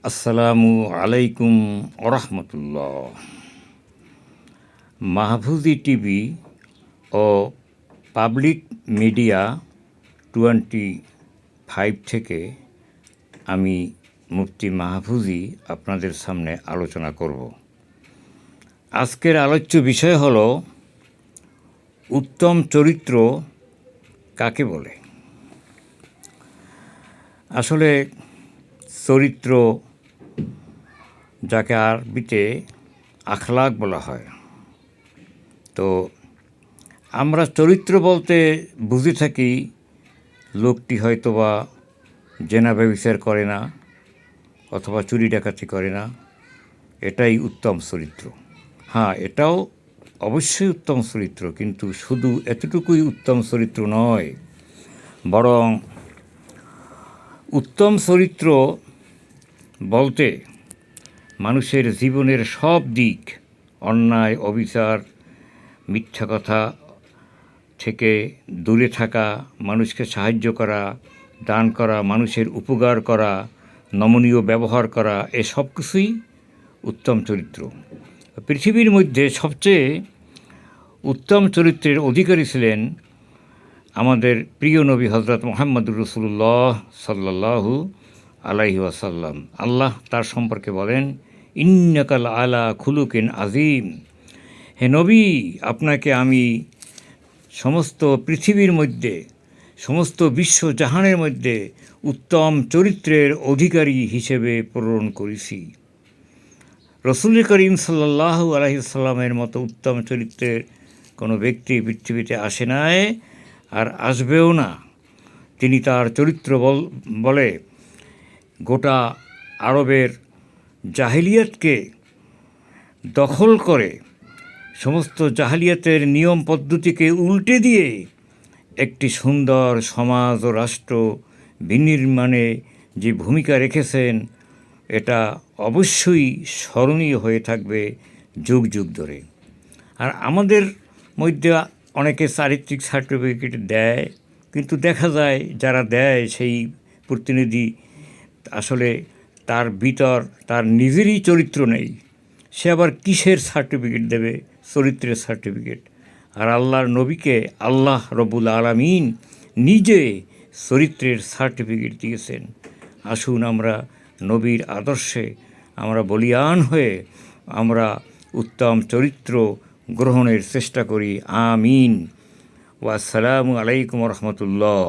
আসসালামু আলাইকুম ওরহমতুল্লাহ। মাহফুজি টিভি ও পাবলিক মিডিয়া 25 থেকে আমি মুফতি মাহফুজি আপনাদের সামনে আলোচনা করব। আজকের আলোচ্য বিষয় হল উত্তম চরিত্র কাকে বলে। আসলে চরিত্র যাকে আরবিতে আখলাক বলা হয়, তো আমরা চরিত্র বলতে বুঝে থাকি লোকটি হয়তোবা জেনা ব্যভিচার করে না অথবা চুরি ডাকাতি করে না, এটাই উত্তম চরিত্র। হ্যাঁ, এটাও অবশ্যই উত্তম চরিত্র, কিন্তু শুধু এতটুকুই উত্তম চরিত্র নয়, বরং উত্তম চরিত্র বলতে মানুষের জীবনের সব দিক, অন্যায়, অবিচার, মিথ্যা কথা থেকে দূরে থাকা, মানুষকে সাহায্য করা, দান করা, মানুষের উপকার করা, নমনীয় ব্যবহার করা, এ সব কিছুই উত্তম চরিত্র। পৃথিবীর মধ্যে সবচেয়ে উত্তম চরিত্রের অধিকারী ছিলেন আমাদের প্রিয় নবী হযরত মুহাম্মদুর রাসূলুল্লাহ সাল্লাল্লাহু আলাইহি ওয়াসাল্লাম। আল্লাহ তার সম্পর্কে বলেন, ইন্নাকাল আলা খুলুকিন আজিম। হে নবী, আপনাকে আমি সমস্ত পৃথিবীর মধ্যে, সমস্ত বিশ্ব জাহানের মধ্যে উত্তম চরিত্রের অধিকারী হিসেবে প্রেরণ করেছি। রাসূল করিম সাল্লাল্লাহু আলাইহি ওয়াসাল্লামের মতো উত্তম চরিত্রের কোনো ব্যক্তি পৃথিবীতে আসে নাই আর আসবেও না। তিনি তার চরিত্র বলে গোটা আরবের জাহিলিয়াতকে দখল করে, সমস্ত জাহিলিয়াতের নিয়ম পদ্ধতিকে উল্টে দিয়ে একটি সুন্দর সমাজ ও রাষ্ট্র বিনির্মাণে যে ভূমিকা রেখেছেন, এটা অবশ্যই স্মরণীয় হয়ে থাকবে যুগ যুগ ধরে। আর আমাদের মধ্যে অনেকে চারিত্রিক সার্টিফিকেট দেয়, কিন্তু দেখা যায় যারা দেয় সেই প্রতিনিধি আসলে তার ভিতর তার নিজেরই চরিত্র নেই। সে আবার কিসের সার্টিফিকেট দেবে? চরিত্রের সার্টিফিকেট। আর আল্লাহর নবীকে আল্লাহ রব্বুল আলামিন নিজে চরিত্রের সার্টিফিকেট দিয়েছেন। আসুন আমরা নবীর আদর্শে আমরা বলীয়ান হয়ে আমরা উত্তম চরিত্র গ্রহণের চেষ্টা করি। আমিন। ওয়াসসালামু আলাইকুম রহমতুল্লাহ।